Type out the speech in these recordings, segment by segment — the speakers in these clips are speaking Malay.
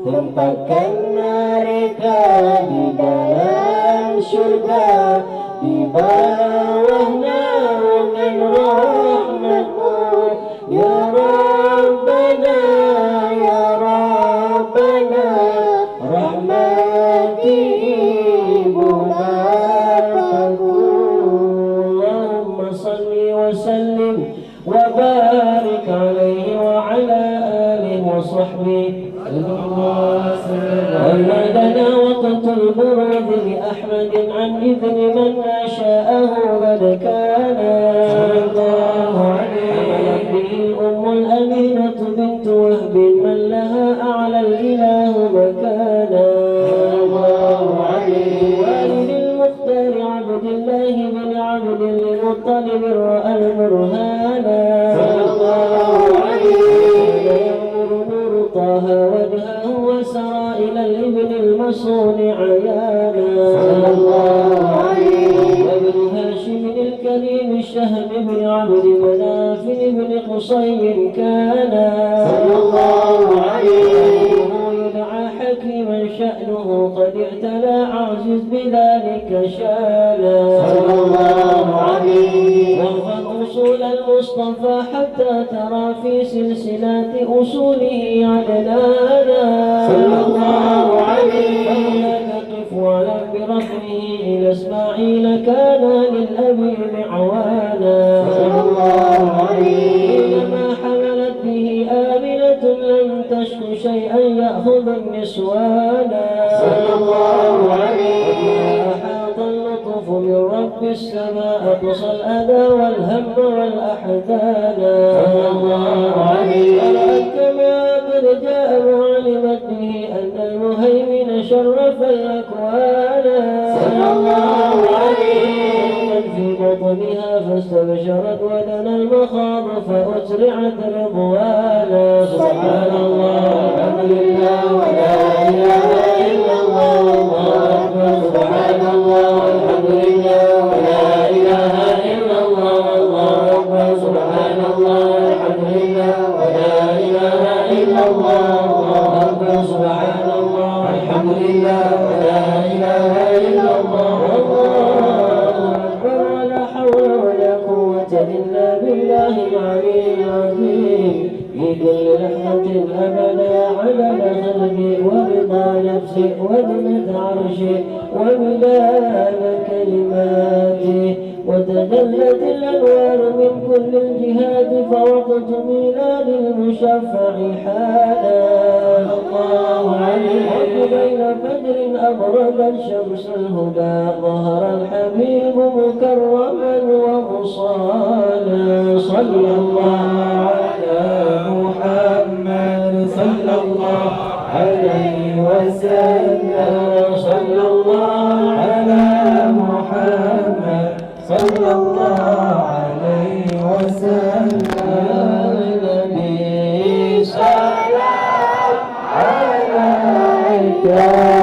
Tempatkan mereka di dalam surga, di bawah naungan rahmat-Mu, ya Rabbana, ya Rabbana, rahmati ibu bapakku. Allahumma salli wa sallim wa barik alaihi wa ala alihi wa sahbihi. ولدنا وقت البرد لأحمد عن إذن من أشاءه قد كان حملت به الأم الأمينة بنت وهب من لها أعلى الإله مكانا. والد المختار عبد الله بن عبد المطلب رأى البرهانا. طه وجهه وسرى إلى الابن المصون عيانا. وابن هاشم الكريم الشهم بن عبد مناف بن قصي كان. يدعى حكيما شأنه قد اعتلى عزيز بذلك شانا. واحفظ أصول المصطفى حتى ترى في سلسلات أصوله عدنانا. تقف وعلم برفعه إلى إسماعيل كان للأبي معوانا. إنما حملت به آمنة لم تشك شيئا يأخذ النسوانا. أحاط اللطف من رب السماء أقصى الأذى والهم والأحزانا. كما قد جاء وعلمت به أن المهيمن شرف الأكوان. في بطنها فاستبشرت ودنا المخاض فأسرعت رضوانا. سبحان الله الحمد لله ولا إله إلا الله الله أكبر. سبحان الله الحمد لله ولا إله إلا الله الله أكبر. سبحان الله الحمد لله ولا إله إلا الله الله أكبر. سبحان الله الحمد لله ولا إله إلا الله الله أكبر. ولا حول ولا قوة إلا بالله العلي العظيم. في كل لحظة أبدا عدد خلقي ورضا نفسي وزنة عرشي ومداد كلماتي. وتجلت الأنوار من كل الجهات فوقت ميلاد المشفع حالا. وبين فجر أبرد الشمس الهدى ظهر الحبيب مكرما ومصالا. صلى الله على محمد صلى الله عليه وسلم. صلى الله على محمد صلى الله عليه وسلم. Ya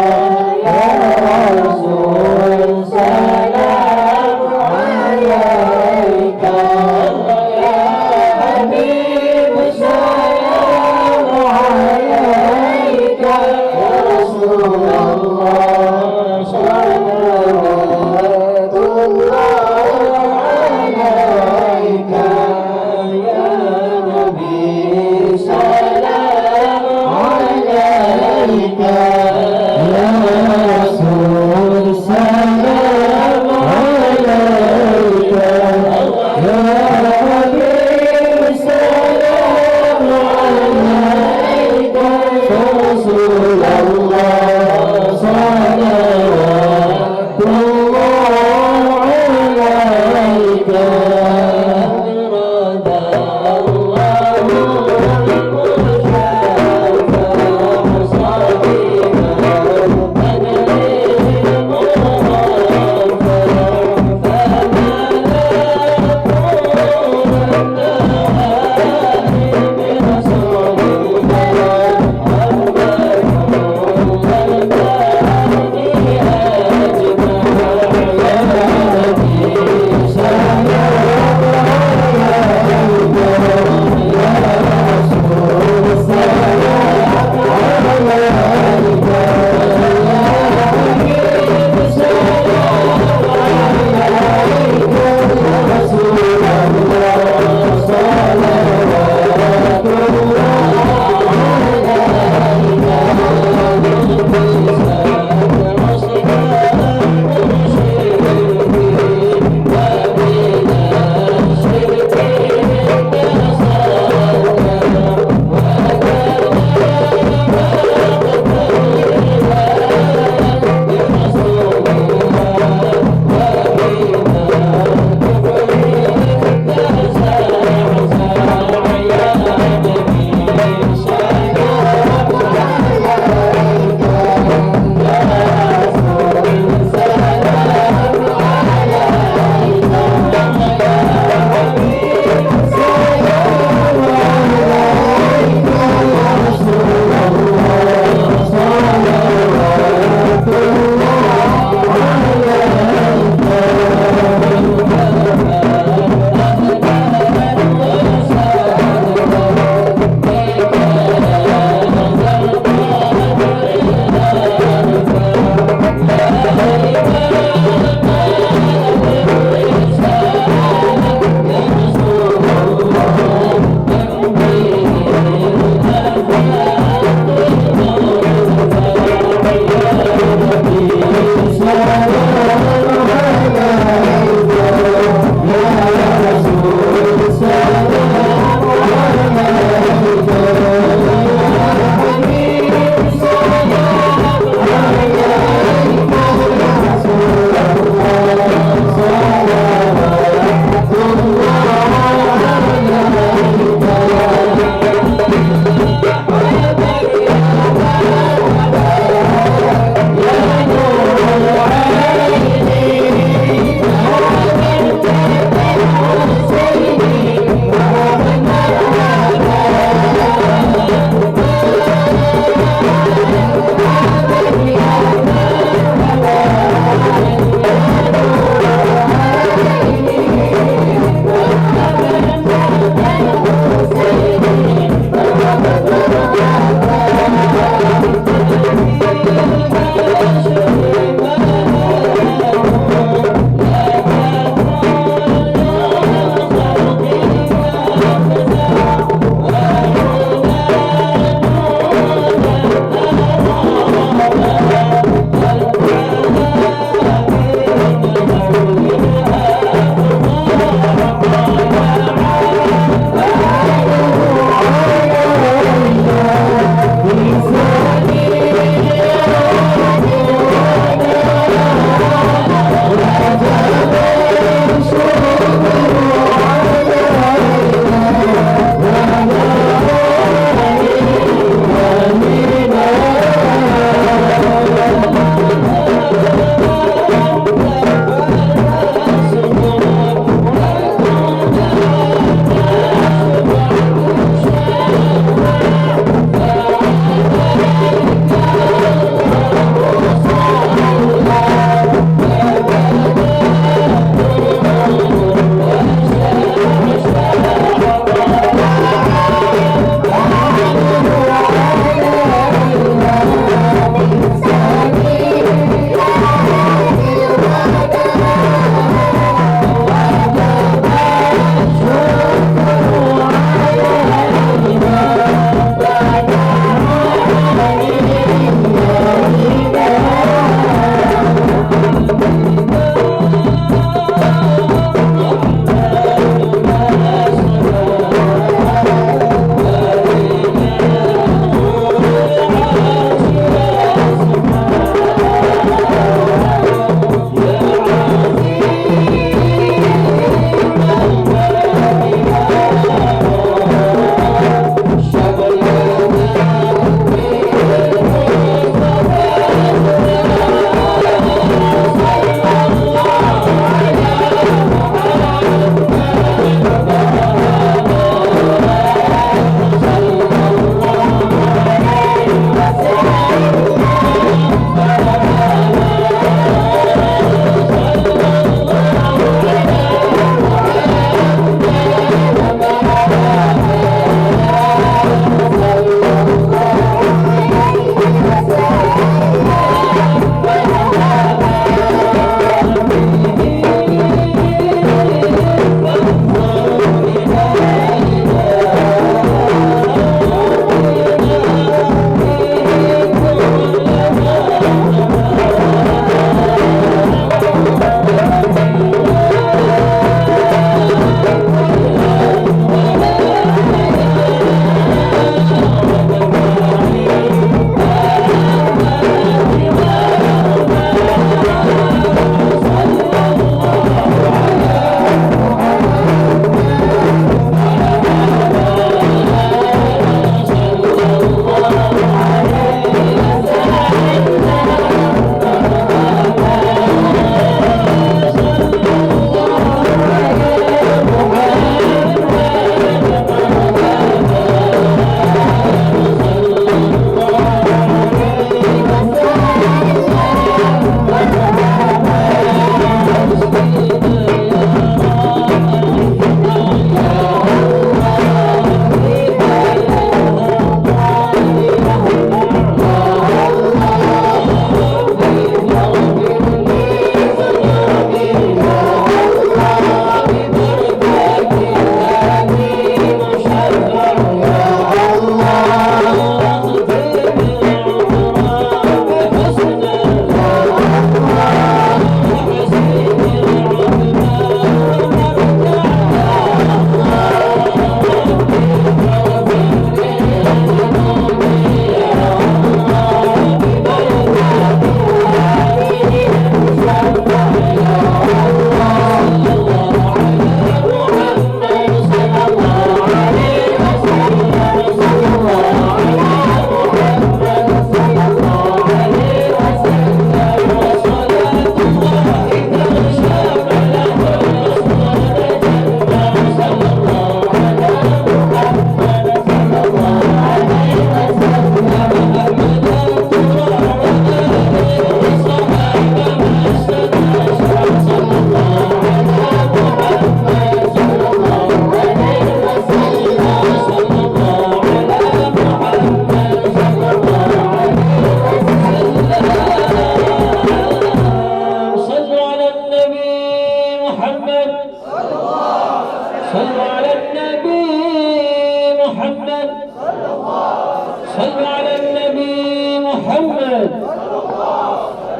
صلوا على النبي محمد.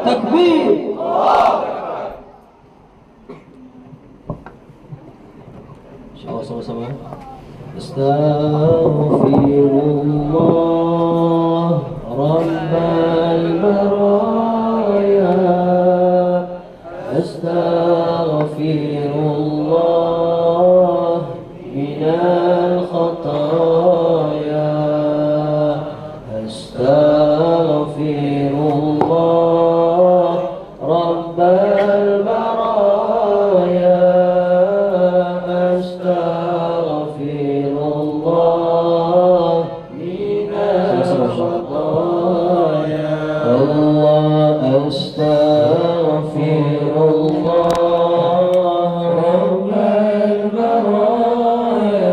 تكبير. Insyaallah sama-sama. Astaghfirullah Rabbal baraya. Astaghfirullah minal khataya. Astaghfirullah Rabbal baraya. Astaghfirullah minal khataya. Allah astaghfirullah Rabbal baraya.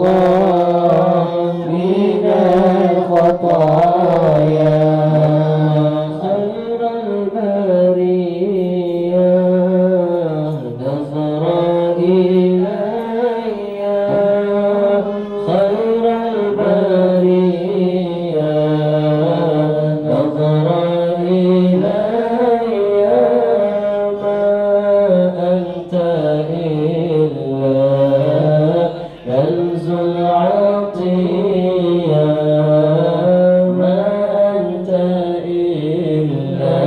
Astaghfirullah minal khataya. Khairal bariyah nazara ilayya. Khairal bariyah nazara ilayya. Ma anta illa kanzul atiyah. Ma anta illa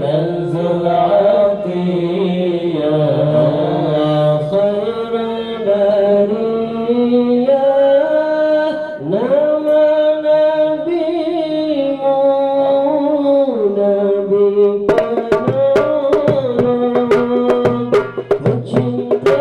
kanzul atiyah. Khairal bariyah nama nabimu, nabi penolong, pecinta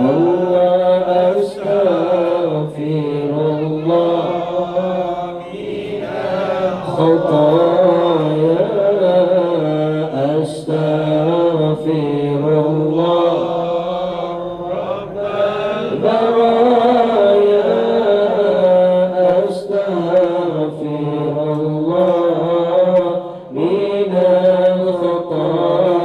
Allah, astaghfirullah min al-khataya, astaghfirullah rabbal baraya, astaghfirullah min al-khataya.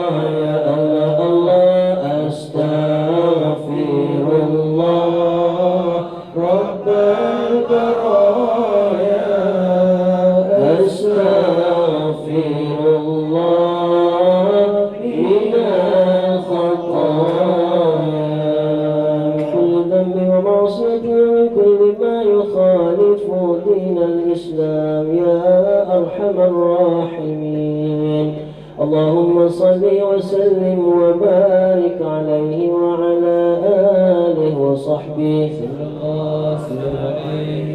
Allah, Allah, astaghfirullah rabbal baraya, astaghfirullah min al-khataya, min kulli dhanbin wa ma'siyatin wa min kulli ma yukhalifu din al-Islam ya arhamar rahimin. اللهم صل وسلم وبارك عليه وعلى آله وصحبه صلى الله عليه.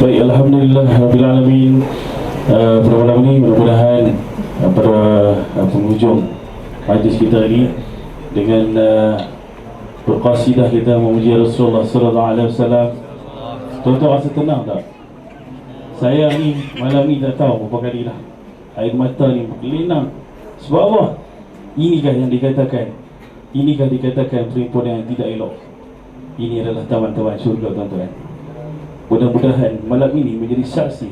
Baik, Alhamdulillah Rabbil Alamin. Pada malam ini mudah-mudahan pada penghujung majlis kita ini dengan berqasidah kita memuji Rasulullah sallallahu alaihi wasallam. Tuan-tuan rasa tenang tak? Saya ni malam ni tak tahu berapa kali dah air mata ni berlinang. Sebab apa? Inikah yang dikatakan, inikah dikatakan perempuan yang tidak elok. Ini adalah taman-taman syurga, tuan-tuan. Mudah-mudahan malam ini menjadi saksi.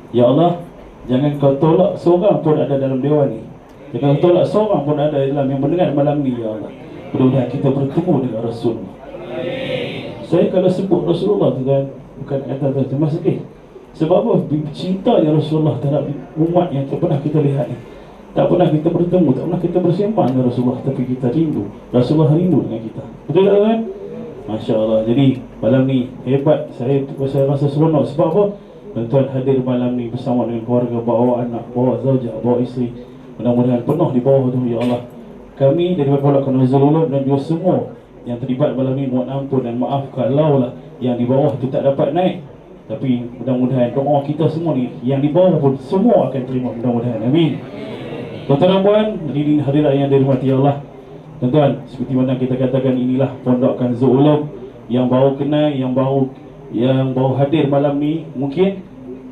Ya Allah, jangan kau tolak seorang pun ada dalam dewan ni. Jangan kau tolak seorang pun ada dalam yang mendengar malam ni, ya Allah. Mudah-mudahan kita bertemu dengan Rasulullah. Saya kalau sebut Rasulullah tu kan, bukan kata cuma sedih. Sebab apa? Cintanya Rasulullah terhadap umat yang tak pernah kita lihat ni. Tak pernah kita bertemu, tak pernah kita bersembang dengan Rasulullah, tapi kita rindu. Rasulullah rindu dengan kita. Betul tak kan? Masya Allah. Jadi malam ni hebat. Saya rasa seronok. Sebab apa? Tuan-tuan hadir malam ni bersama dengan keluarga, bawa anak, bawa zaujah, bawa isteri. Mudah-mudahan penuh di bawah tu, ya Allah. Kami daripada Pondok Nuzul Ulum dan juga semua yang terlibat malam ni, mohon ampun dan maaf kalau lah yang di bawah tu tak dapat naik. Tapi mudah-mudahan doa kita semua ni yang di bawah pun semua akan terima, mudah-mudahan. Amin. Tuan-tuan dan puan, hadirat yang dirahmati Allah. Tuan-tuan, seperti mana kita katakan, inilah Pondok Kanzul Ulum yang baru kenal, yang baru hadir malam ni mungkin.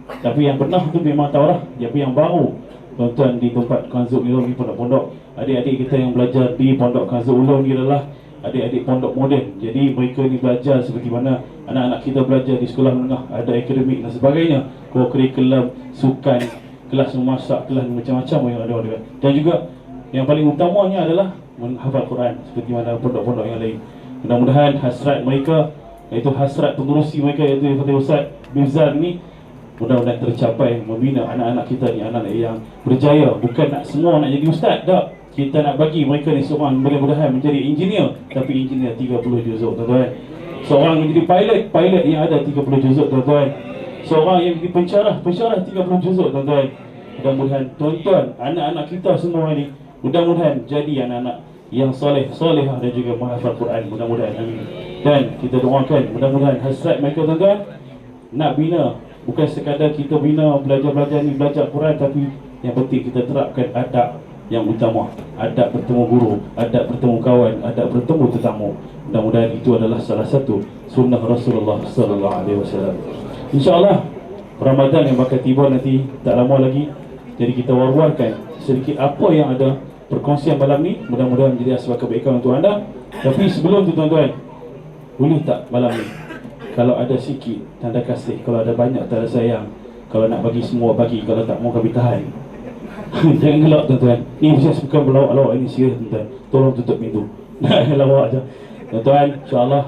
Tapi yang pernah tu memang tahu lah. Tapi yang baru, tuan-tuan, di tempat Kanzul Ulum ni, pondok-pondok, adik-adik kita yang belajar di Pondok Kanzul Ulum ni adalah adik-adik pondok moden. Jadi mereka ni belajar seperti mana anak-anak kita belajar di sekolah menengah, ada akademik dan sebagainya, kurikulum, sukan, kelas memasak, kelas macam-macam yang ada. Dan juga yang paling utamanya adalah menghafal Quran seperti mana pondok-pondok yang lain. Mudah-mudahan hasrat mereka, iaitu hasrat pengurusi mereka, iaitu Fatih Ustaz Mifzal ni, mudah-mudahan tercapai, membina anak-anak kita ni, anak-anak yang berjaya. Bukan nak semua nak jadi ustaz, tak. Kita nak bagi mereka ni seorang mudah-mudahan menjadi engineer, tapi engineer 30 juzuk, tuan-tuan. Seorang menjadi pilot yang ada 30 juzuk, tuan-tuan. Seorang yang menjadi pensyarah 30 juzuk, tuan-tuan. Mudah-mudahan tuan-tuan, anak-anak kita semua ni, mudah-mudahan jadi anak-anak yang solehah dan juga menghafal Quran, mudah-mudahan. Amin. Dan kita doakan mudah-mudahan hasrat mereka, tuan-tuan, nak bina, bukan sekadar kita bina belajar-belajar ni, belajar Quran, tapi yang penting kita terapkan adab yang utama. Adab bertemu guru, adab bertemu kawan, adab bertemu tetamu. Mudah-mudahan itu adalah salah satu sunnah Rasulullah sallallahu alaihi wasallam. Insya-Allah Ramadan yang bakal tiba nanti tak lama lagi. Jadi kita war-warkan sedikit apa yang ada perkongsian malam ni, mudah-mudahan menjadi asbab kebaikan untuk anda. Tapi sebelum tu, tuan-tuan, boleh tak malam ni kalau ada sikit tanda kasih, kalau ada banyak tanda sayang, kalau nak bagi semua bagi, kalau tak mau kami tahan. Jangan gelak, tuan-tuan. Ini bukan berlawak-lawak, ini serius, tuan-tuan. Tolong tutup pintu. Lawak aja. Tuan-tuan, insya-Allah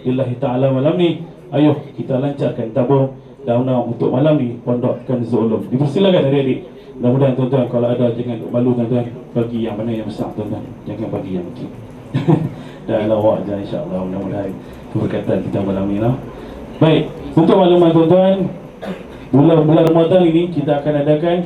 billahi ta'ala malam ni, ayo kita lancarkan tabung daun-daun untuk malam ni Pondok Kanzul Ulum. Dipersilakan adik-adik. Mudah-mudahan tuan-tuan kalau ada, jangan malu, tuan-tuan. Bagi yang mana yang besar, tuan-tuan. Jangan bagi yang kecil. Dan lawak je, insya-Allah. Mudah-mudahan keberkatan kita malam ni lah. Baik, untuk makluman tuan-tuan, bulan Ramadan ini kita akan adakan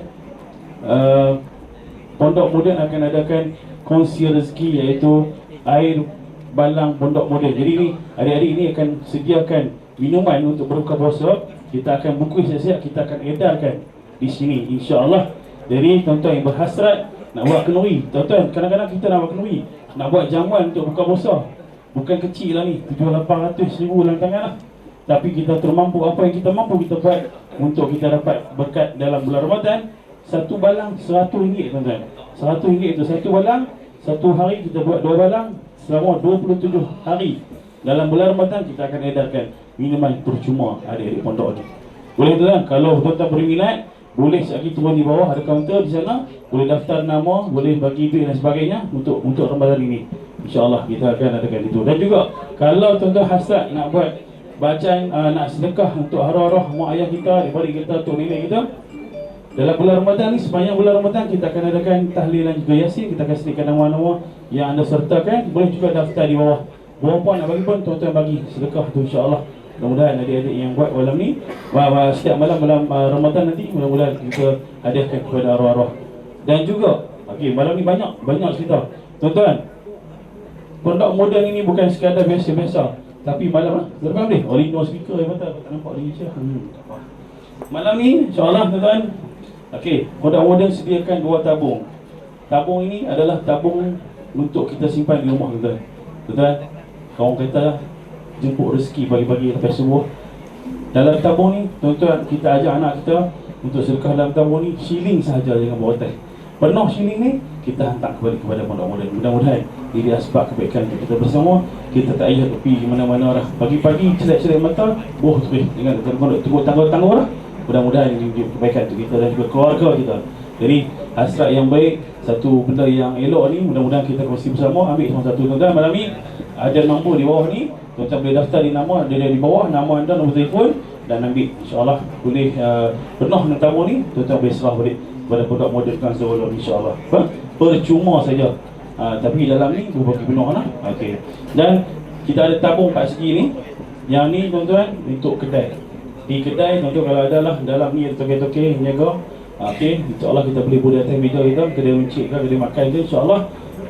Pondok Moden akan adakan kongsi rezeki, iaitu air balang Pondok Moden. Jadi ni adik-adik ni akan sediakan minuman untuk berbuka puasa. Kita akan bungkus siap-siap, kita akan edarkan di sini insya-Allah. Jadi tuan-tuan yang berhasrat nak buat kenduri, tuan-tuan kadang-kadang kita nak buat kenduri, nak buat jamuan untuk buka puasa. Bukan kecil lah ni, 700-800 ribu dalam tangan lah. Tapi kita termampu, apa yang kita mampu kita buat untuk kita dapat berkat dalam bulan Ramadan. Satu balang RM100, tuan-tuan. RM100 itu satu balang. Satu hari kita buat 2 balang selama 27 hari. Dalam bulan Ramadan kita akan edarkan minuman percuma adik-adik pondok ni. Boleh tuan-tuan, kalau tuan-tuan berminat, boleh sekali turun di bawah, ada kaunter di sana, boleh daftar nama, boleh bagi bil dan sebagainya untuk Ramadan ini. InsyaAllah kita akan adakan itu. Dan juga kalau tuan-tuan hasrat nak buat bacaan, nak sedekah untuk arwah-arwah mak ayah kita, daripada kita, tok nenek kita, dalam bulan Ramadan ni, sepanjang bulan Ramadan kita akan adakan tahlil dan juga yasin. Kita akan sediakan nama-nama yang anda sertakan. Boleh juga daftar di bawah. Berapa nak bagi pun tuan-tuan bagi sedekah tu insya-Allah. Mudah-mudahan adik-adik yang buat malam ni, setiap malam Ramadan nanti, mudah-mudahan kita hadiahkan kepada arwah-arwah. Dan juga malam ni banyak cerita. Tuan-tuan, Pondok Moden ini bukan sekadar biasa-biasa, tapi malam lepas ni original speaker yang patah tak nampak dia je. Malam ni insya-Allah tuan-tuan, Pondok Moden sediakan 2 tabung. Tabung ini adalah tabung untuk kita simpan di rumah tuan-tuan. Tuan-tuan, kawan kata jemput rezeki pagi-pagi lepas subuh. Dalam tabung ni, tuan-tuan, kita ajak anak kita untuk sedekah dalam tabung ni, shilling sahaja, jangan bawa teh. Penuh shilling ni, kita hantar kepada Pondok Moden. Mudah-mudahan ini asbab kebaikan untuk kita bersama. Kita tak payah pergi mana-mana lah. Pagi-pagi celik-celik mata, terus dengan tengok tangguh-tangguh lah. Mudah-mudahan ini kebaikan untuk kita dan juga keluarga kita. Jadi hasrat yang baik, satu benda yang elok ni, mudah-mudahan kita kongsi bersama. Ambil semua satu tuan-tuan. Malam ni ada nombor di bawah ni, tuan-tuan boleh daftar di nama, dia di bawah nama anda, nombor telefon, dan ambil insya-Allah boleh penuh dengan tabung ni. Tuan-tuan boleh serah balik kepada Pondok Moden Kanzul insya-Allah. Percuma saja. Tapi dalam ni berbagi penuh lah. Dan kita ada tabung 4 segi ni. Yang ni tuan-tuan untuk kedai. Di kedai tuan-tuan kalau ada lah dalam ni ada toke-toke menjaga. InsyaAllah kita boleh buat atas meja kita, kedai runcit ke, kedai makan ke, insyaAllah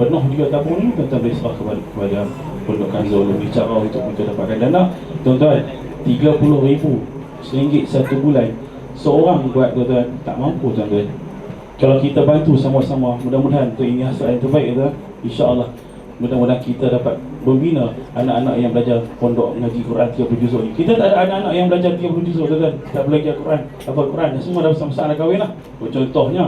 penuh juga tabung ni. Tuan-tuan boleh serah kepada Pondok Kanzul lebih cara untuk kita dapatkan dana. Tuan-tuan, RM30,000 satu bulan. Seorang buat tuan-tuan tak mampu tuan-tuan. Kalau kita bantu sama-sama, mudah-mudahan untuk ini hasil yang terbaik tuan. InsyaAllah mudah-mudahan kita dapat membina anak-anak yang belajar pondok mengaji Quran 30 juzuk ni. Kita tak ada anak-anak yang belajar 30 juzuk tuan-tuan, tak belajar Quran, hafal Quran, semua dah besar-besar dah kahwin lah. Contohnya.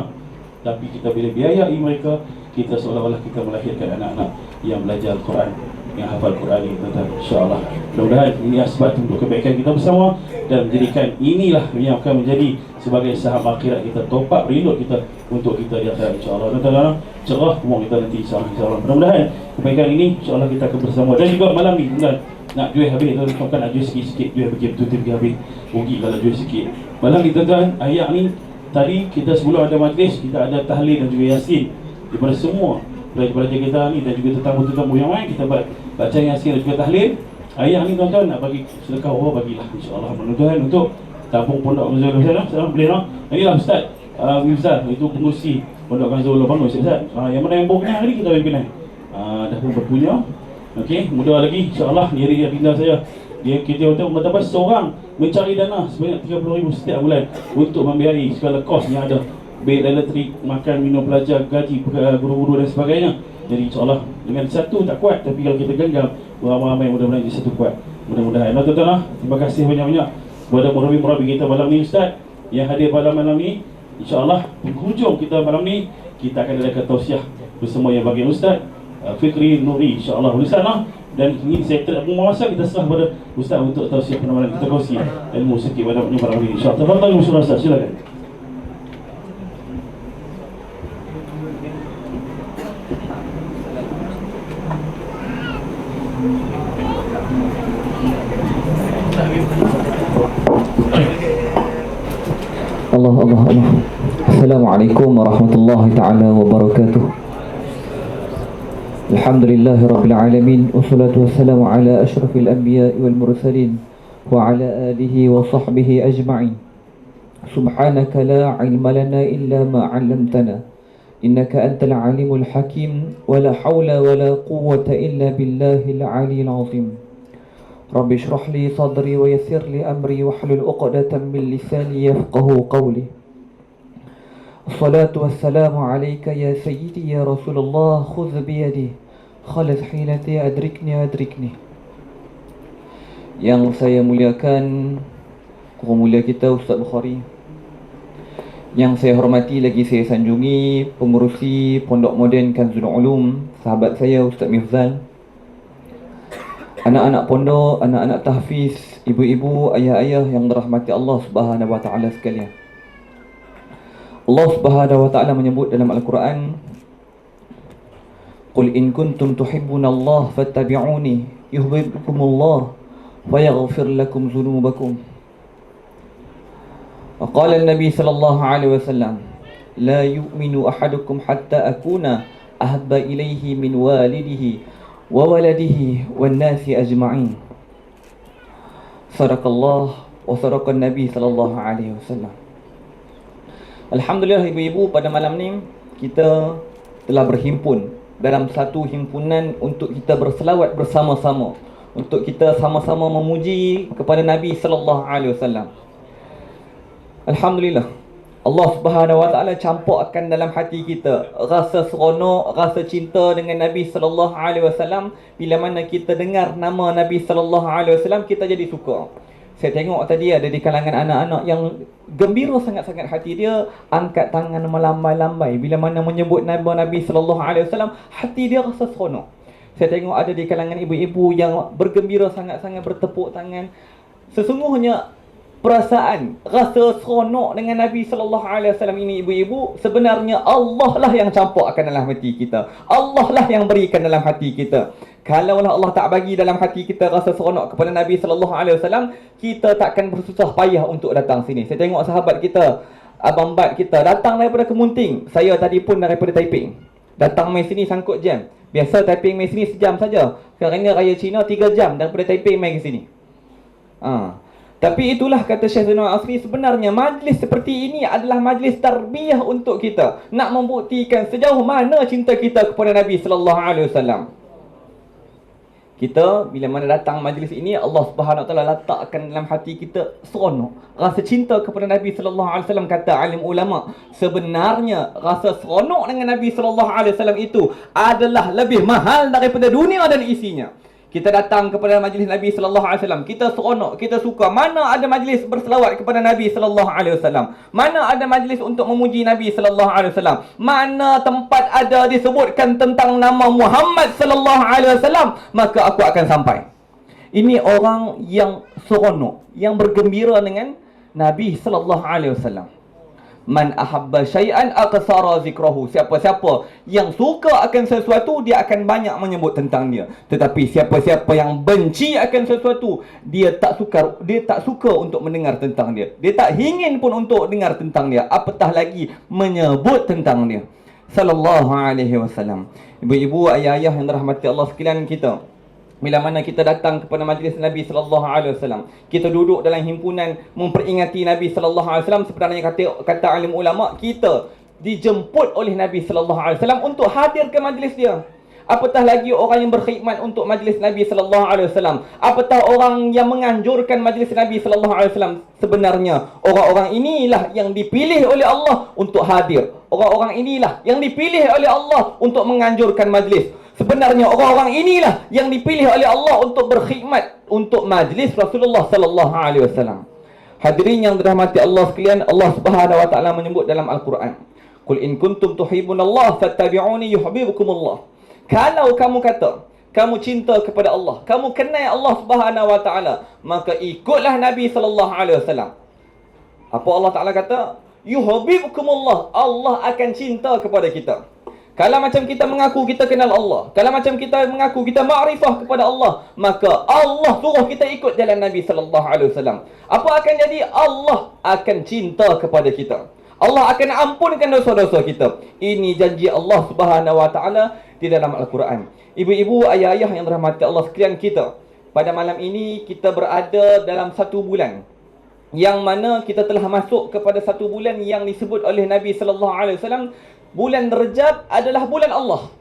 Tapi kita bila biayai mereka, kita seolah-olah kita melahirkan anak-anak yang belajar Quran, yang hafal Quran ni tuan-tuan. InsyaAllah mudah-mudahan ini asbab untuk kebaikan kita bersama, dan menjadikan inilah yang akan menjadi sebagai saham akhirat kita, top up reload kita untuk kita di akhirat insyaAllah. Tuan-tuan, cerah umur kita nanti insyaAllah. Mudah-mudahan kebaikan ini insyaAllah kita akan bersama. Dan juga malam ni tuan-tuan, nak jual habis, tuan-tuan nak jual sikit-sikit, jual begitu pergi habis, rugi kalau jual sikit. Malam ni tuan-tuan, ayat ni tadi kita sebelum ada majlis, kita ada tahlil dan juga yasin daripada semua pelajar-pelajar kita ni, dan juga tetamu-tetamu yang lain. Kita baca yasin dan juga tahlil. Ayat ni tuan-tuan nak bagi sedekah apa, bagilah insyaAllah. Mudah-mudahan untuk tabung Pondok Kanzul boleh lah. Inilah Ustaz Ustaz, itu pengurusi Pondok Kanzul bangun Ustaz. Yang mana yang berpunya hari kita bagi pinai. Dah pun berpunya. Mudah lagi insyaAllah. Dia pindah saya. Kita untuk bertambah seorang mencari dana sebanyak RM30,000 setiap bulan untuk membiayai segala kos yang ada, bil elektrik, makan, minum pelajar, gaji guru-guru dan sebagainya. Jadi insyaAllah dengan satu tak kuat, tapi kalau kita genggam ramai-ramai, mudah-mudahan jadi satu kuat. Mudah-mudahan. Tuan-tuan, terima kasih banyak-banyak kepada murabi-murabi kita malam ni, Ustaz yang hadir pada malam ni. InsyaAllah penghujung kita malam ni, kita akan adakan tausiah bersama yang bagian Ustaz Fikri Nuri insyaAllah di sana. Dan ini saya tak mau masa, kita serah pada Ustaz untuk tausiah pada malam kita kongsi ilmu sikit pada malam ni insyaAllah. Tafadhal Ustaz, silakan. Allah. Assalamualaikum warahmatullahi ta'ala wabarakatuh. Alhamdulillahi rabbil alamin, wassalatu wassalamu ala ashrafil anbiya'i wal mursalin wa ala alihi wa sahbihi ajma'in. Subhanaka la ilma lana illa ma 'allamtana إنك أنت العليم الحكيم ولا حول ولا قوة إلا بالله العلي العظيم رب اشرح لي صدري ويسر لي أمري واحلل عقدة من لساني يفقه قولي الصلاة والسلام عليك يا سيدي يا رسول الله خذ بيدي خلص حيلتي أدركني. Yang saya muliakan Guru mulia kita Ustaz Bukhari, yang saya hormati lagi saya sanjungi pengurusi Pondok Moden Kanzul Ulum, sahabat saya Ustaz Mifzal, anak-anak pondok, anak-anak tahfiz, ibu-ibu, ayah-ayah yang dirahmati Allah Subhanahu wa taala sekalian. Allah Subhanahu wa taala menyebut dalam Al-Quran, Qul in kuntum tuhibbunallaha fattabi'uni yuhibbukumullah wa yaghfir lakum dhunubakum. Wa qala an-nabi sallallahu alaihi wasallam, la yu'minu ahadukum hatta akuna ahabba ilayhi min walidihi wa waladihi wan nasi ajma'in. Sadaqallah wa sadaqan nabi sallallahu alaihi wasallam. Alhamdulillah ibu-ibu, pada malam ni kita telah berhimpun dalam satu himpunan untuk kita berselawat bersama-sama, untuk kita sama-sama memuji kepada Nabi sallallahu alaihi wasallam. Alhamdulillah, Allah Subhanahu wa taala campurkan dalam hati kita rasa seronok, rasa cinta dengan Nabi sallallahu alaihi wasallam. Bila mana kita dengar nama Nabi sallallahu alaihi wasallam, kita jadi suka. Saya tengok tadi ada di kalangan anak-anak yang gembira sangat-sangat hati dia, angkat tangan melambai-lambai bila mana menyebut nama Nabi sallallahu alaihi wasallam, hati dia rasa seronok. Saya tengok ada di kalangan ibu-ibu yang bergembira sangat-sangat, bertepuk tangan. Sesungguhnya perasaan rasa seronok dengan Nabi sallallahu alaihi wasallam ini ibu-ibu, sebenarnya Allah lah yang campurkan dalam hati kita. Allah lah yang berikan dalam hati kita. Kalaulah Allah tak bagi dalam hati kita rasa seronok kepada Nabi sallallahu alaihi wasallam, kita takkan bersusah payah untuk datang sini. Saya tengok sahabat kita, abang Bat kita datang daripada Kemunting. Saya tadi pun daripada Taiping. Datang mai sini sangkut jam. Biasa Taiping mai sini sejam saja. Kerana raya Cina 3 jam daripada Taiping mai ke sini. Tapi itulah kata Syekh Zainul Asri, sebenarnya majlis seperti ini adalah majlis tarbiyah untuk kita, nak membuktikan sejauh mana cinta kita kepada Nabi sallallahu alaihi wasallam. Kita bila mana datang majlis ini, Allah Subhanahu wa taala letakkan dalam hati kita seronok, rasa cinta kepada Nabi sallallahu alaihi wasallam. Kata alim ulama, sebenarnya rasa seronok dengan Nabi sallallahu alaihi wasallam itu adalah lebih mahal daripada dunia dan isinya. Kita datang kepada majlis Nabi sallallahu alaihi wasallam, kita seronok, kita suka. Mana ada majlis berselawat kepada Nabi sallallahu alaihi wasallam? Mana ada majlis untuk memuji Nabi sallallahu alaihi wasallam? Mana tempat ada disebutkan tentang nama Muhammad sallallahu alaihi wasallam, maka aku akan sampai. Ini orang yang seronok, yang bergembira dengan Nabi sallallahu alaihi wasallam. Man ahabba syai'an aqsara zikrahu. Siapa-siapa yang suka akan sesuatu, dia akan banyak menyebut tentang dia. Tetapi siapa-siapa yang benci akan sesuatu, dia tak suka untuk mendengar tentang dia. Dia tak ingin pun untuk dengar tentang dia, apatah lagi menyebut tentang dia. Sallallahu alaihi wasallam. Ibu-ibu, ayah-ayah yang dirahmati Allah sekalian kita, bila mana kita datang kepada majlis Nabi sallallahu alaihi wasallam, kita duduk dalam himpunan memperingati Nabi sallallahu alaihi wasallam, sebenarnya kata alim ulama, kita dijemput oleh Nabi sallallahu alaihi wasallam untuk hadir ke majlis dia. Apatah lagi orang yang berkhidmat untuk majlis Nabi sallallahu alaihi wasallam, apatah orang yang menganjurkan majlis Nabi sallallahu alaihi wasallam. Sebenarnya orang-orang inilah yang dipilih oleh Allah untuk hadir. Orang-orang inilah yang dipilih oleh Allah untuk menganjurkan majlis. Sebenarnya orang-orang inilah yang dipilih oleh Allah untuk berkhidmat untuk majlis Rasulullah sallallahu alaihi wasallam. Hadirin yang dirahmati Allah sekalian, Allah Subhanahu wa taala menyebut dalam Al-Quran, Qul in kuntum tuhibbunallaha fattabi'uni yuhibbukumullah. Kalau kamu kata kamu cinta kepada Allah, kamu kenal Allah Subhanahu wa taala, maka ikutlah Nabi sallallahu alaihi wasallam. Apa Allah Taala kata? Yuhibbukumullah. Allah akan cinta kepada kita. Kalau macam kita mengaku kita kenal Allah, kalau macam kita mengaku kita makrifah kepada Allah, maka Allah suruh kita ikut jalan Nabi sallallahu alaihi wasallam. Apa akan jadi? Allah akan cinta kepada kita. Allah akan ampunkan dosa-dosa kita. Ini janji Allah Subhanahu wa taala di dalam Al-Quran. Ibu-ibu, ayah-ayah yang dirahmati Allah sekalian kita, pada malam ini kita berada dalam satu bulan yang mana kita telah masuk kepada satu bulan yang disebut oleh Nabi sallallahu alaihi wasallam Bulan Rejab adalah bulan Allah.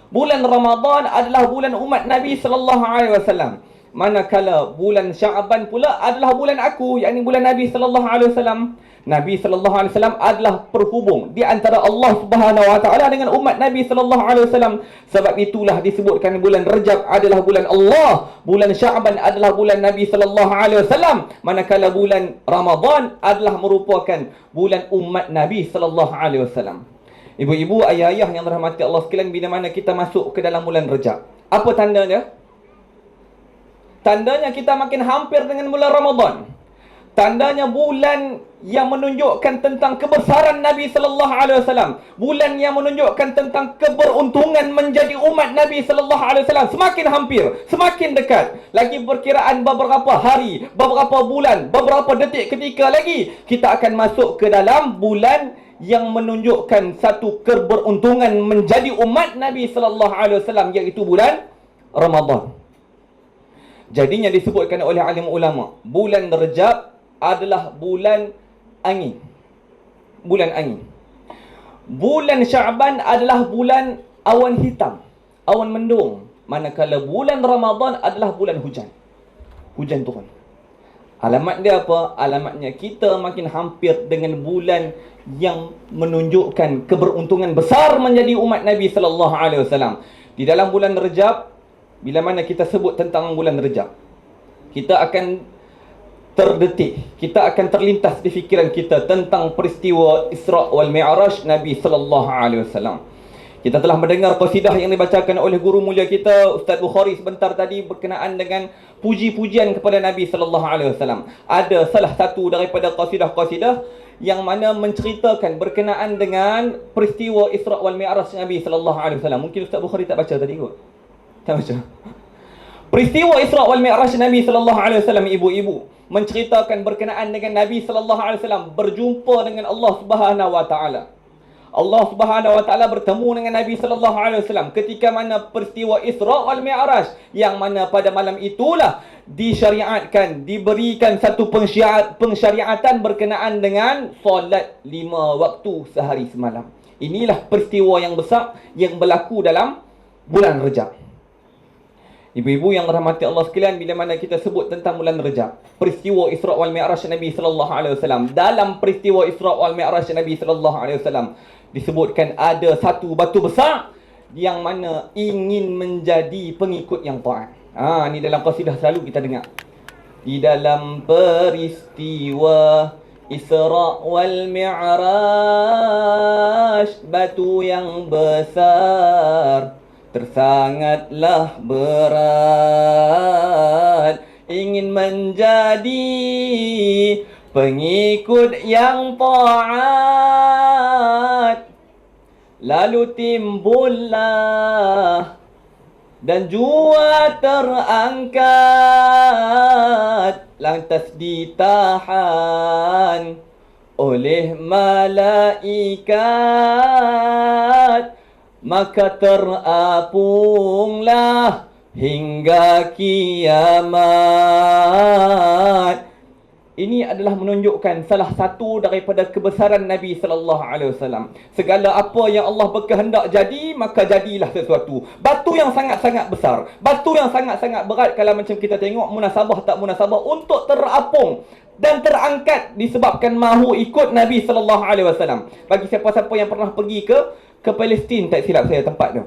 Bulan Ramadan adalah bulan umat Nabi sallallahu alaihi wasallam. Manakala bulan Syaban pula adalah bulan aku, yakni bulan Nabi sallallahu alaihi wasallam. Nabi sallallahu alaihi wasallam adalah perhubung di antara Allah Subhanahu wa taala dengan umat Nabi sallallahu alaihi wasallam. Sebab itulah disebutkan bulan Rajab adalah bulan Allah, bulan Syaban adalah bulan Nabi sallallahu alaihi wasallam. Manakala bulan Ramadan adalah merupakan bulan umat Nabi sallallahu alaihi wasallam. Ibu-ibu, ayah-ayah yang dirahmati Allah sekalian, bila mana kita masuk ke dalam bulan Rajab, apa tandanya? Tandanya kita makin hampir dengan bulan Ramadan. Tandanya bulan yang menunjukkan tentang kebesaran Nabi sallallahu alaihi wasallam. Bulan yang menunjukkan tentang keberuntungan menjadi umat Nabi sallallahu alaihi wasallam semakin hampir, semakin dekat. Lagi perkiraan beberapa hari, beberapa bulan, beberapa detik ketika lagi kita akan masuk ke dalam bulan yang menunjukkan satu keberuntungan menjadi umat Nabi sallallahu alaihi wasallam, iaitu bulan Ramadan. Jadinya disebutkan oleh alim ulama, bulan Rejab adalah bulan angin. Bulan angin. Bulan Syaban adalah bulan awan hitam, awan mendung. Manakala bulan Ramadan adalah bulan hujan. Hujan turun. Alamat dia apa? Alamatnya kita makin hampir dengan bulan yang menunjukkan keberuntungan besar menjadi umat Nabi sallallahu alaihi wasallam. Di dalam bulan Rejab, bila mana kita sebut tentang bulan Rejab, kita akan terdetik, kita akan terlintas di fikiran kita tentang peristiwa Isra' wal Mi'raj Nabi sallallahu alaihi wasallam. Kita telah mendengar qasidah yang dibacakan oleh guru mulia kita Ustaz Bukhari sebentar tadi berkenaan dengan puji-pujian kepada Nabi sallallahu alaihi wasallam. Ada salah satu daripada qasidah-qasidah yang mana menceritakan berkenaan dengan peristiwa Isra' wal Mi'raj Nabi sallallahu alaihi wasallam. Mungkin Ustaz Bukhari tak baca tadi kot. Tak baca. Peristiwa Isra' wal Mi'raj Nabi sallallahu alaihi wasallam, ibu-ibu, menceritakan berkenaan dengan Nabi sallallahu alaihi wasallam berjumpa dengan Allah Subhanahu wa taala. Allah Subhanahu wa taala bertemu dengan Nabi sallallahu alaihi wasallam ketika mana peristiwa Isra' wal Mi'raj, yang mana pada malam itulah disyariatkan, diberikan satu pensyariatan berkenaan dengan solat 5 waktu sehari semalam. Inilah peristiwa yang besar yang berlaku dalam bulan Rejab. Ibu-ibu yang dirahmati Allah sekalian, bila mana kita sebut tentang bulan Rejab, peristiwa Isra' wal Mi'raj Nabi sallallahu alaihi wasallam, dalam peristiwa Isra' wal Mi'raj Nabi sallallahu alaihi wasallam disebutkan ada satu batu besar yang mana ingin menjadi pengikut yang taat. Ni dalam qasidah selalu kita dengar. Di dalam peristiwa Isra' wal Mi'raj, batu yang besar tersangatlah berat, ingin menjadi pengikut yang taat. Lalu timbullah dan jua terangkat, lantas ditahan oleh malaikat, maka terapunglah hingga kiamat. Ini adalah menunjukkan salah satu daripada kebesaran Nabi sallallahu alaihi wasallam. Segala apa yang Allah berkehendak jadi, maka jadilah sesuatu. Batu yang sangat-sangat besar, batu yang sangat-sangat berat, kalau macam kita tengok munasabah tak munasabah, untuk terapung dan terangkat disebabkan mahu ikut Nabi sallallahu alaihi wasallam. Bagi siapa-siapa yang pernah pergi ke Palestin, tak silap saya tempat tu,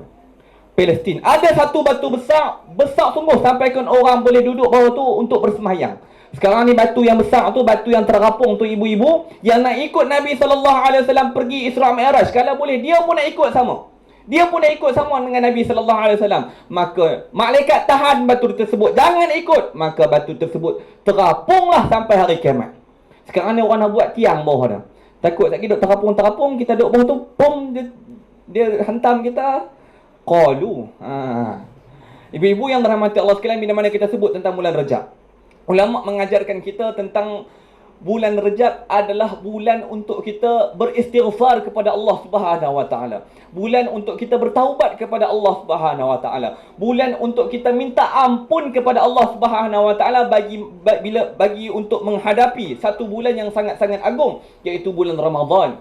Palestin, ada satu batu besar, besar sungguh sampaikan orang boleh duduk bawah tu untuk bersemayang. Sekarang ni batu yang besar tu, batu yang terapung tu, ibu-ibu yang nak ikut Nabi sallallahu alaihi wasallam pergi Isra' Mi'raj, kalau boleh dia pun nak ikut sama. Dia pun nak ikut sama dengan Nabi sallallahu alaihi wasallam. Maka malaikat tahan batu tersebut, jangan ikut, maka batu tersebut terapunglah sampai hari kiamat. Sekarang ni orang nak buat tiang bawah dah. Takut tak duduk terapung-terapung, kita duduk bawah tu, pum, dia hantam kita. Qalu. Ibu-ibu yang dirahmati Allah sekalian, bila mana kita sebut tentang bulan Rejab, ulama mengajarkan kita tentang bulan Rejab adalah bulan untuk kita beristighfar kepada Allah Subhanahu wa taala. Bulan untuk kita bertaubat kepada Allah Subhanahu wa taala. Bulan untuk kita minta ampun kepada Allah Subhanahu wa taala bagi untuk menghadapi satu bulan yang sangat-sangat agung, iaitu bulan Ramadan.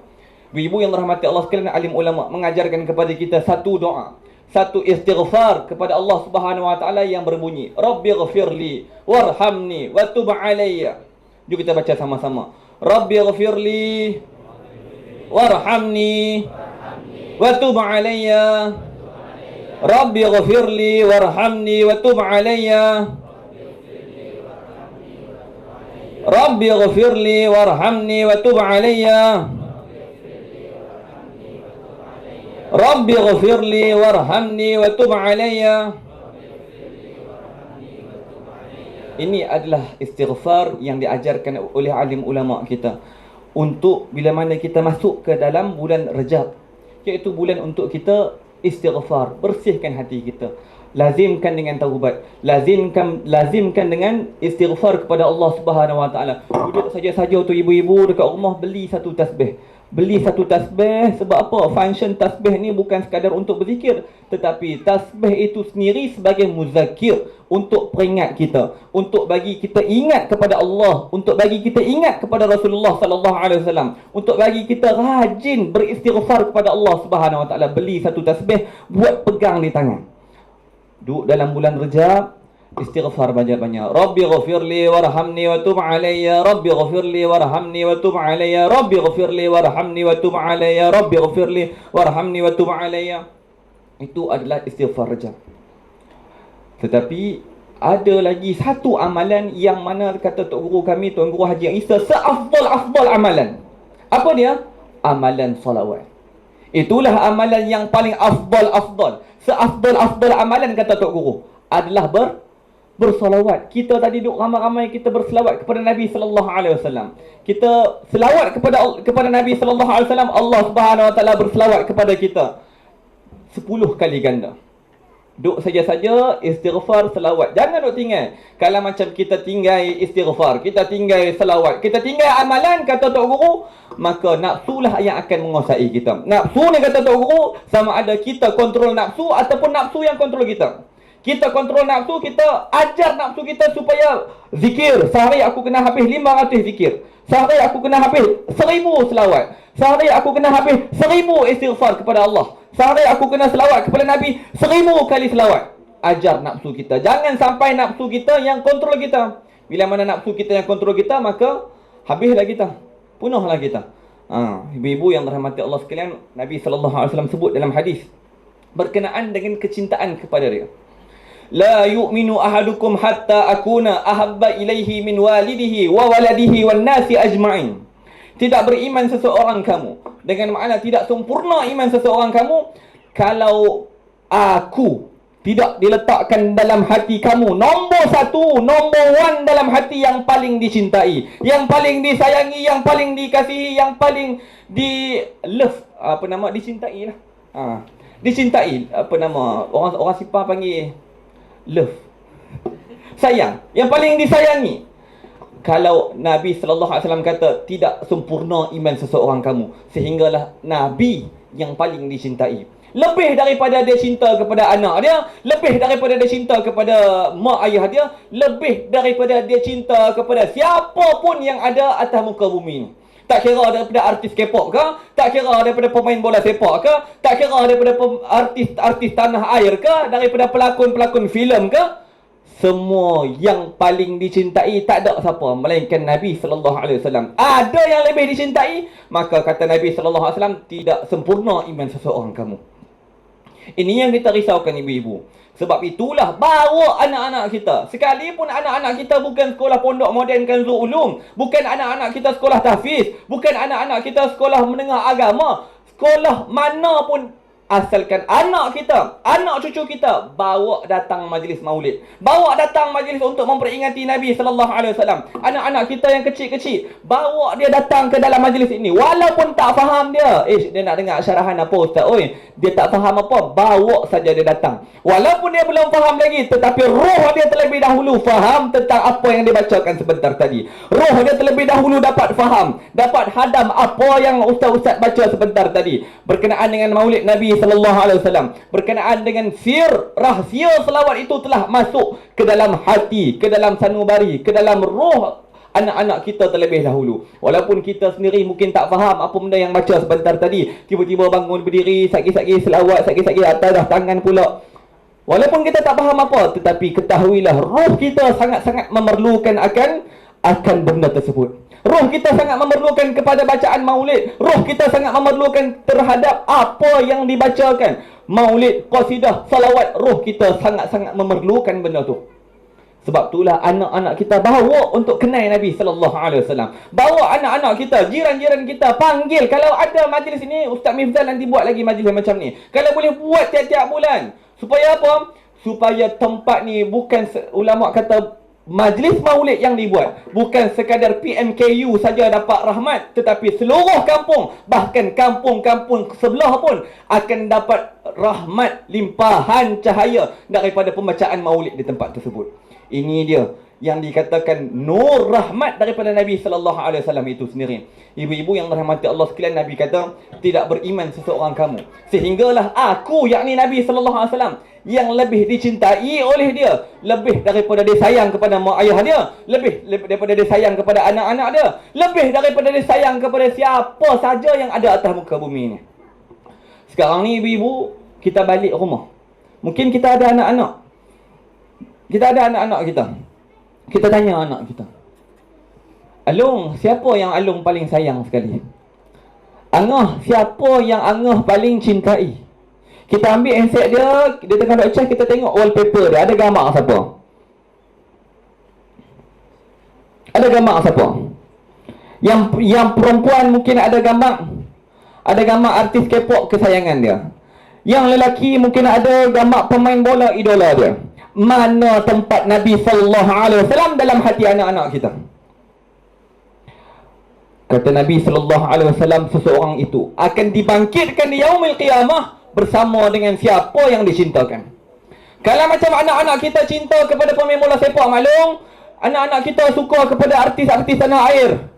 Ibu yang dirahmati Allah sekalian, alim ulama mengajarkan kepada kita satu doa, satu istighfar kepada Allah Subhanahu wa taala yang berbunyi, Rabbighfirli warhamni wa tub alayya. Jom kita baca sama-sama. Rabbighfirli warhamni wa tub alayya. Rabbighfirli warhamni wa tub alayya. Rabbighfirli warhamni wa tub alayya. Rabbighfirli warhamni wa tub alayya. Ini adalah istighfar yang diajarkan oleh alim ulama kita untuk bila mana kita masuk ke dalam bulan Rajab, iaitu bulan untuk kita istighfar, bersihkan hati kita. Lazimkan dengan taubat, lazimkan dengan istighfar kepada Allah Subhanahu wa taala. Duduk saja-saja tu ibu-ibu dekat rumah, beli satu tasbih. Beli satu tasbih. Sebab apa? Function tasbih ni bukan sekadar untuk berzikir, tetapi tasbih itu sendiri sebagai muzakir, untuk peringat kita, untuk bagi kita ingat kepada Allah, untuk bagi kita ingat kepada Rasulullah sallallahu alaihi wasallam, untuk bagi kita rajin beristighfar kepada Allah Subhanahu wa taala. Beli satu tasbih, buat pegang di tangan. Duduk dalam bulan Rajab, istighfar banyak-banyak. Rabbighfirli warhamni wa tub alayya. Rabbighfirli warhamni wa tub alayya. Rabbighfirli warhamni wa tub alayya. Rabbighfirli warhamni wa tub alayya. Itu adalah istighfar Rajab. Tetapi ada lagi satu amalan yang mana kata Tok Guru kami, Tuan Guru Haji Isa, seafdal-afdal amalan. Apa dia? Amalan salawat. Itulah amalan yang paling afdal. Seafdal-afdal amalan kata Tok Guru adalah bersolawat. Kita tadi duduk ramai-ramai kita berselawat kepada Nabi sallallahu alaihi wasallam. Kita selawat kepada Nabi sallallahu alaihi wasallam, Allah Subhanahu wa taala berselawat kepada kita 10 kali ganda. Duduk saja-saja istighfar, selawat. Jangan duk tinggal. Kalau macam kita tinggal istighfar, kita tinggal selawat, kita tinggal amalan kata Tok Guru, maka nafsulah yang akan menguasai kita. Nafsu ni kata Tok Guru, sama ada kita kontrol nafsu ataupun nafsu yang kontrol kita. Kita kontrol nafsu, kita ajar nafsu kita supaya zikir. Sehari aku kena habis 500 zikir. Sehari aku kena habis 1000 selawat. Sehari aku kena habis 1000 istighfar kepada Allah. Sehari aku kena selawat kepada Nabi 1000 kali selawat. Ajar nafsu kita. Jangan sampai nafsu kita yang kontrol kita. Bila mana nafsu kita yang kontrol kita, maka habislah kita. Punahlah kita. Ibu-ibu yang dirahmati Allah sekalian, Nabi SAW sebut dalam hadis berkenaan dengan kecintaan kepada dia. La yu'minu ahadukum hatta akuna ahabba ilaihi min walidihi wa waladihi wan nasi ajma'in. Tidak beriman seseorang kamu, dengan makna tidak sempurna iman seseorang kamu kalau aku tidak diletakkan dalam hati kamu nombor 1, nombor 1 dalam hati yang paling dicintai, yang paling disayangi, yang paling dikasihi, yang paling dicintai lah. Dicintai, orang Sipar panggil love, sayang, yang paling disayangi. Kalau Nabi SAW kata tidak sempurna iman seseorang kamu, sehinggalah Nabi yang paling dicintai. Lebih daripada dia cinta kepada anak dia, lebih daripada dia cinta kepada mak ayah dia, lebih daripada dia cinta kepada siapa pun yang ada atas muka bumi ni. Tak kira daripada artis K-pop ke, tak kira daripada pemain bola sepak ke, tak kira daripada artis tanah air ke, daripada pelakon-pelakon filem ke, semua yang paling dicintai tak ada siapa melainkan Nabi sallallahu alaihi wasallam. Ada yang lebih dicintai, maka kata Nabi sallallahu alaihi wasallam, tidak sempurna iman seseorang kamu. Ini yang kita risaukan ibu-ibu. Sebab itulah bawa anak-anak kita, sekalipun anak-anak kita bukan sekolah pondok moden Kanzul Ulum, bukan anak-anak kita sekolah tahfiz, bukan anak-anak kita sekolah menengah agama, sekolah mana pun, asalkan anak kita, anak cucu kita bawa datang majlis maulid, bawa datang majlis untuk memperingati Nabi sallallahu alaihi wasallam. Anak-anak kita yang kecil-kecil, bawa dia datang ke dalam majlis ini. Walaupun tak faham dia, dia nak dengar syarahan apa ustaz, dia tak faham apa, bawa saja dia datang. Walaupun dia belum faham lagi, tetapi roh dia terlebih dahulu faham tentang apa yang dibacakan sebentar tadi. Roh dia terlebih dahulu dapat faham, dapat hadam apa yang ustaz-ustaz baca sebentar tadi berkenaan dengan maulid Nabi sallallahu alaihi wasallam, berkenaan dengan rahsia selawat itu telah masuk ke dalam hati, ke dalam sanubari, ke dalam roh anak-anak kita terlebih dahulu. Walaupun kita sendiri mungkin tak faham apa benda yang baca sebentar tadi, tiba-tiba bangun berdiri, sakit-sakit selawat, sakit-sakit atas dah tangan pula. Walaupun kita tak faham apa, tetapi ketahuilah roh kita sangat-sangat memerlukan akan benda tersebut. Roh kita sangat memerlukan kepada bacaan maulid. Roh kita sangat memerlukan terhadap apa yang dibacakan. Maulid, qasidah, salawat. Roh kita sangat-sangat memerlukan benda tu. Sebab itulah anak-anak kita bawa untuk kenal Nabi SAW. Bawa anak-anak kita, jiran-jiran kita, panggil. Kalau ada majlis ini, Ustaz Mifzal nanti buat lagi majlis macam ni. Kalau boleh buat tiap-tiap bulan. Supaya apa? Supaya tempat ni bukan ulama kata majlis maulid yang dibuat bukan sekadar PMKU saja dapat rahmat, tetapi seluruh kampung, bahkan kampung-kampung sebelah pun akan dapat rahmat limpahan cahaya daripada pembacaan maulid di tempat tersebut. Ini dia yang dikatakan nur rahmat daripada Nabi SAW itu sendiri. Ibu-ibu yang dirahmati Allah sekalian, Nabi kata, tidak beriman seseorang kamu sehinggalah aku, yakni Nabi SAW, yang lebih dicintai oleh dia, lebih daripada dia sayang kepada mak ayah dia, lebih daripada dia sayang kepada anak-anak dia, lebih daripada dia sayang kepada siapa saja yang ada atas muka bumi ni. Sekarang ni ibu-ibu, kita balik rumah. Mungkin kita ada anak-anak. Kita ada anak-anak kita. Kita tanya anak kita, Alung, siapa yang Alung paling sayang sekali? Angah, siapa yang Angah paling cintai? Kita ambil handset dia tengah duk charge, kita tengok wallpaper dia, ada gambar siapa? Ada gambar siapa? Yang perempuan mungkin ada gambar artis K-pop kesayangan dia. Yang lelaki mungkin ada gambar pemain bola idola dia. Mana tempat Nabi SAW dalam hati anak-anak kita? Kata Nabi SAW, seseorang itu akan dibangkitkan di yaumil qiyamah bersama dengan siapa yang dicintakan. Kalau macam anak-anak kita cinta kepada pemain bola sepak maklum, anak-anak kita suka kepada artis-artis tanah air,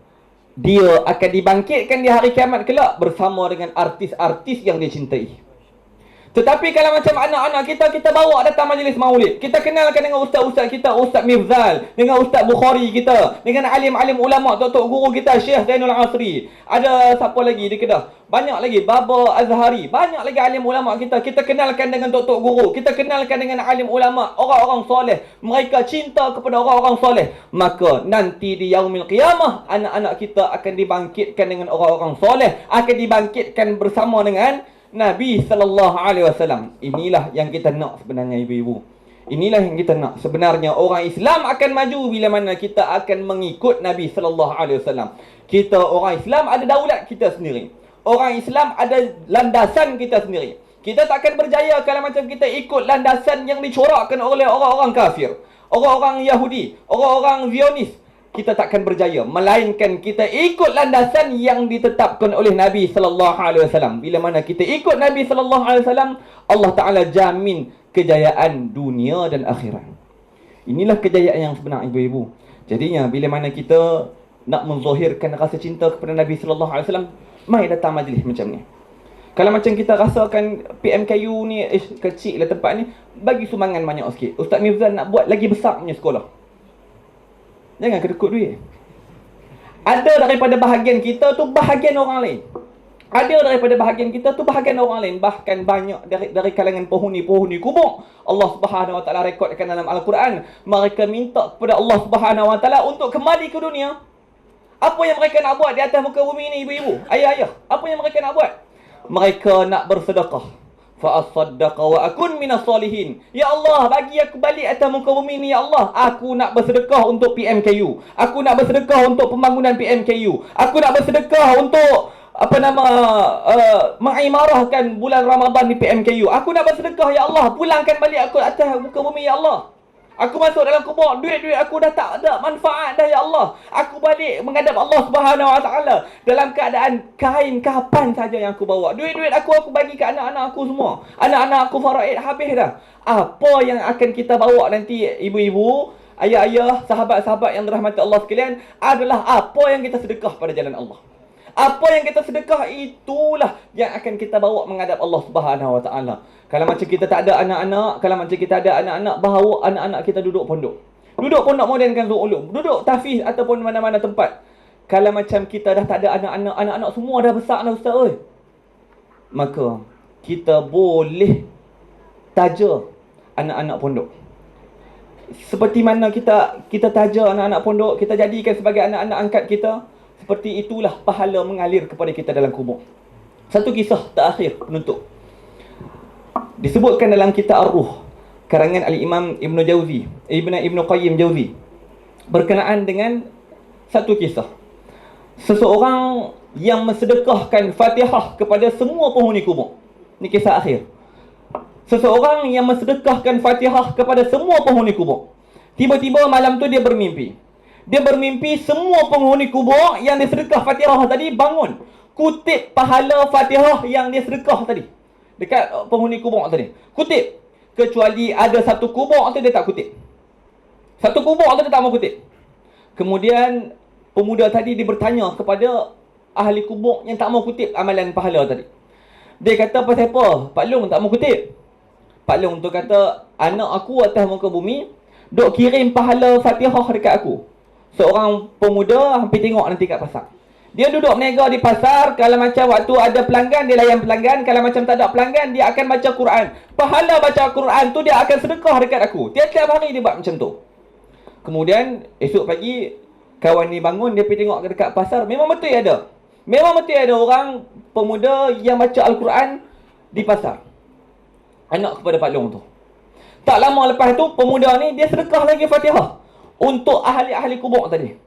dia akan dibangkitkan di hari kiamat kelak bersama dengan artis-artis yang dia cintai. Tetapi kalau macam anak-anak kita bawa datang majlis maulid, kita kenalkan dengan ustaz-ustaz kita, Ustaz Mifzal, dengan Ustaz Bukhari kita, dengan alim-alim ulama, tok-tok guru kita, Syekh Zainul Asri. Ada siapa lagi di Kedah? Banyak lagi, Baba Azhari. Banyak lagi alim ulama kita. Kita kenalkan dengan tok-tok guru, kita kenalkan dengan alim ulama, orang-orang soleh. Mereka cinta kepada orang-orang soleh. Maka nanti di yaumil qiyamah, anak-anak kita akan dibangkitkan dengan orang-orang soleh, akan dibangkitkan bersama dengan Nabi SAW. Inilah yang kita nak sebenarnya ibu-ibu. Inilah yang kita nak sebenarnya. Orang Islam akan maju bila mana kita akan mengikut Nabi SAW. Kita orang Islam ada daulat kita sendiri. Orang Islam ada landasan kita sendiri. Kita tak akan berjaya kalau macam kita ikut landasan yang dicorakkan oleh orang-orang kafir, orang-orang Yahudi, orang-orang Zionis. Kita takkan berjaya, melainkan kita ikut landasan yang ditetapkan oleh Nabi SAW. Bila mana kita ikut Nabi SAW, Allah Ta'ala jamin kejayaan dunia dan akhirat. Inilah kejayaan yang sebenar ibu-ibu. Jadinya bila mana kita nak menzahirkan rasa cinta kepada Nabi SAW, mai datang majlis macam ni. Kalau macam kita rasakan PMKU ni kecil lah tempat ni, bagi sumbangan banyak sikit. Ustaz Mifzal nak buat lagi besar punya sekolah. Jangan kedekut duit. Ada daripada bahagian kita tu bahagian orang lain. Ada daripada bahagian kita tu bahagian orang lain. Bahkan banyak dari kalangan penghuni-penghuni kubur. Allah Subhanahu Wa Taala rekodkan dalam Al-Quran. Mereka minta kepada Allah Subhanahu Wa Taala untuk kembali ke dunia. Apa yang mereka nak buat di atas muka bumi ni ibu-ibu, ayah-ayah? Apa yang mereka nak buat? Mereka nak bersedekah. Fa'asaddaqa wa akun minas salihin. Ya Allah, bagi aku balik atas muka bumi ni, ya Allah. Aku nak bersedekah untuk PMKU. Aku nak bersedekah untuk pembangunan PMKU. Aku nak bersedekah untuk mengimarahkan bulan Ramadan di PMKU. Aku nak bersedekah, ya Allah. Pulangkan balik aku atas muka bumi, ya Allah. Aku masuk dalam kubur, duit-duit aku dah tak ada manfaat dah, ya Allah. Aku balik menghadap Allah Subhanahu Wa Taala dalam keadaan kain kapan saja yang aku bawa. Duit-duit aku bagi ke anak-anak aku semua. Anak-anak aku faraid habis dah. Apa yang akan kita bawa nanti ibu-ibu, ayah-ayah, sahabat-sahabat yang dirahmati Allah sekalian, adalah apa yang kita sedekah pada jalan Allah. Apa yang kita sedekah itulah yang akan kita bawa menghadap Allah Subhanahu Wa Taala. Kalau macam kita tak ada anak-anak, kalau macam kita ada anak-anak, bawa anak-anak kita duduk pondok. Duduk pondok moden kan ulum, duduk tahfiz ataupun mana-mana tempat. Kalau macam kita dah tak ada anak-anak semua dah besar dah ustaz oi, maka kita boleh taja anak-anak pondok. Seperti mana kita taja anak-anak pondok, kita jadikan sebagai anak-anak angkat kita, seperti itulah pahala mengalir kepada kita dalam kubur. Satu kisah terakhir penutup. Disebutkan dalam kitab Ar-Ruh karangan Al-Imam Ibn Qayyim Jauzi berkenaan dengan satu kisah. Seseorang yang mensedekahkan Fatihah kepada semua penghuni kubur. Ini kisah akhir. Seseorang yang mensedekahkan Fatihah kepada semua penghuni kubur. Tiba-tiba malam tu dia bermimpi. Dia bermimpi semua penghuni kubur yang dia sedekah Fatihah tadi bangun, kutip pahala Fatihah yang dia sedekah tadi dekat penghuni kubur tadi. Kutip. Kecuali ada satu kubur tu dia tak kutip. Satu kubur tu dia tak mau kutip. Kemudian pemuda tadi dia bertanya kepada ahli kubur yang tak mau kutip amalan pahala tadi. Dia kata, pasal apa Pak Long tak mau kutip? Pak Long tu kata, anak aku atas muka bumi duk kirim pahala Fatihah dekat aku. Seorang pemuda hampir tengok nanti kat pasar. Dia duduk berniaga di pasar. Kalau macam waktu ada pelanggan, dia layan pelanggan. Kalau macam tak ada pelanggan, dia akan baca Quran. Pahala baca Quran tu dia akan sedekah dekat aku. Tiap-tiap hari dia buat macam tu. Kemudian esok pagi kawan ni bangun, dia pergi tengok dekat pasar. Memang betul ada. Memang betul ada orang pemuda yang baca Al-Quran di pasar. Anak kepada Pak Long tu. Tak lama lepas tu pemuda ni dia sedekah lagi Fatihah untuk ahli-ahli kubur tadi.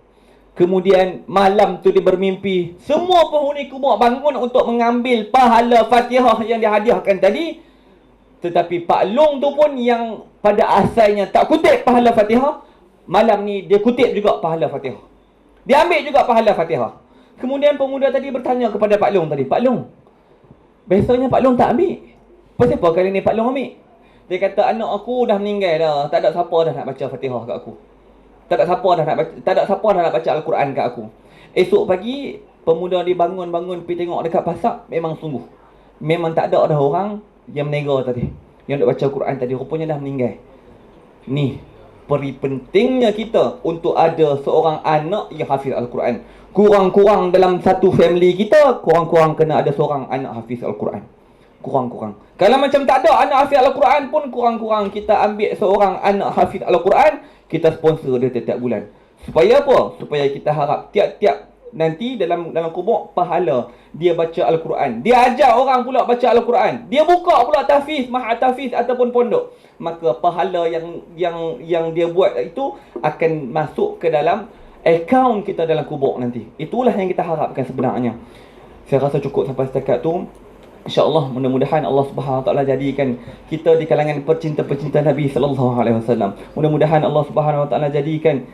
Kemudian malam tu dia bermimpi semua penghuni kubur bangun untuk mengambil pahala Fatihah yang dihadiahkan tadi. Tetapi Pak Long tu pun yang pada asalnya tak kutip pahala Fatihah, malam ni dia kutip juga pahala Fatihah. Dia ambil juga pahala Fatihah. Kemudian pemuda tadi bertanya kepada Pak Long tadi, Pak Long, biasanya Pak Long tak ambil, pasal apa kali ni Pak Long ambil? Dia kata, anak aku dah meninggal dah, tak ada siapa dah nak baca Fatihah kat aku. Tak ada siapa dah nak baca Al-Quran kat aku. Esok pagi pemuda dia bangun pergi tengok dekat pasar, memang sungguh memang tak ada dah orang yang menega tadi, yang nak baca Quran tadi, rupanya dah meninggal. Ni peri pentingnya kita untuk ada seorang anak yang hafiz Al-Quran. Kurang-kurang dalam satu family kita, kurang-kurang kena ada seorang anak hafiz Al-Quran. Kurang-kurang. Kalau macam tak ada anak hafiz Al-Quran pun, kurang-kurang kita ambil seorang anak hafiz Al-Quran, kita sponsor dia tiap-tiap bulan. Supaya apa? Supaya kita harap tiap-tiap nanti dalam kubur pahala dia baca Al-Quran. Dia ajar orang pula baca Al-Quran. Dia buka pula tahfiz, mahat tahfiz ataupun pondok. Maka pahala yang dia buat itu akan masuk ke dalam akaun kita dalam kubur nanti. Itulah yang kita harapkan sebenarnya. Saya rasa cukup sampai setakat tu. InsyaAllah, mudah-mudahan Allah Subhanahu Wa Taala jadikan kita di kalangan pecinta-pecinta Nabi Sallallahu Alaihi Wasallam. Mudah-mudahan Allah Subhanahu Wa Taala jadikan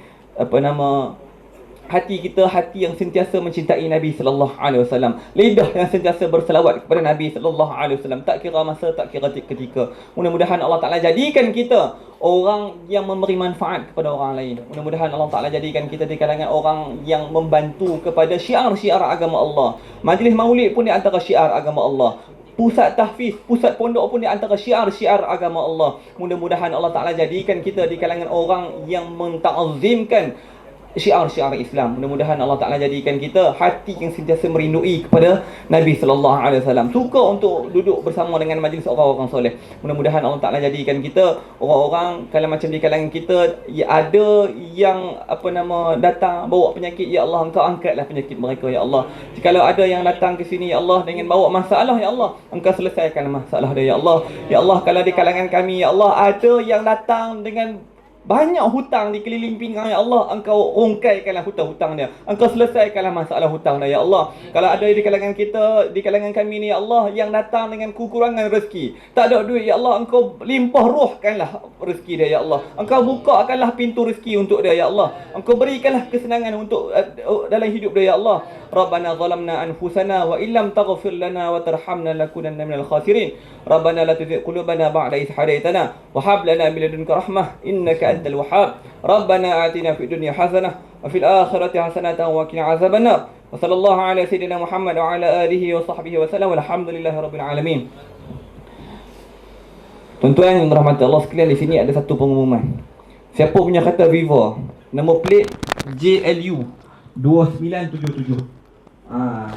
hati kita hati yang sentiasa mencintai Nabi Sallallahu Alaihi Wasallam. Lidah yang sentiasa berselawat kepada Nabi Sallallahu Alaihi Wasallam. Tak kira masa, tak kira ketika. Mudah-mudahan Allah Taala jadikan kita orang yang memberi manfaat kepada orang lain. Mudah-mudahan Allah Taala jadikan kita di kalangan orang yang membantu kepada syiar-syiar agama Allah. Majlis maulid pun di antara syiar agama Allah. Pusat tahfiz, pusat pondok pun di antara syiar-syiar agama Allah. Mudah-mudahan Allah Taala jadikan kita di kalangan orang yang menta'zimkan syiar-syiar Islam. Mudah-mudahan Allah Ta'ala jadikan kita hati yang sentiasa merindui kepada Nabi Sallallahu Alaihi Wasallam, suka untuk duduk bersama dengan majlis orang-orang soleh. Mudah-mudahan Allah Ta'ala jadikan kita orang-orang, kalau macam di kalangan kita ada yang datang bawa penyakit, ya Allah Engkau angkatlah penyakit mereka, ya Allah. Jikalau ada yang datang ke sini, ya Allah, dengan bawa masalah, ya Allah Engkau selesaikan masalah dia, ya Allah. Ya Allah, kalau di kalangan kami, ya Allah, ada yang datang dengan banyak hutang di keliling pinggang, ya Allah, Engkau rungkaikanlah hutang-hutang dia, Engkau selesaikanlah masalah hutang dia, ya Allah. Kalau ada di kalangan kita, di kalangan kami ni, ya Allah, yang datang dengan kekurangan rezeki, tak ada duit, ya Allah, Engkau limpah ruhkanlah rezeki dia, ya Allah. Engkau bukakanlah pintu rezeki untuk dia, ya Allah. Engkau berikanlah kesenangan untuk dalam hidup dia, ya Allah. Rabbana zalamna anfusana wa illam taghfir lana wa tarhamna lakunanna minal khasirin. Rabbana la tuzigh qulubana ba'da idh hadaytana wa hab lana min ladunka rahmah innaka antal wahhab. Rabbana atina fid dunya hasanah wa fil akhirati hasanatan wa qina azabannar. Wa sallallahu ala sayyidina Muhammad wa ala alihi wa sahbihi wa sallam. Walhamdulillahirabbil alamin. Tuan-tuan yang dirahmati Allah sekalian, di sini ada satu pengumuman. Siapa punya kereta Viva? Nombor plate JLU 2977.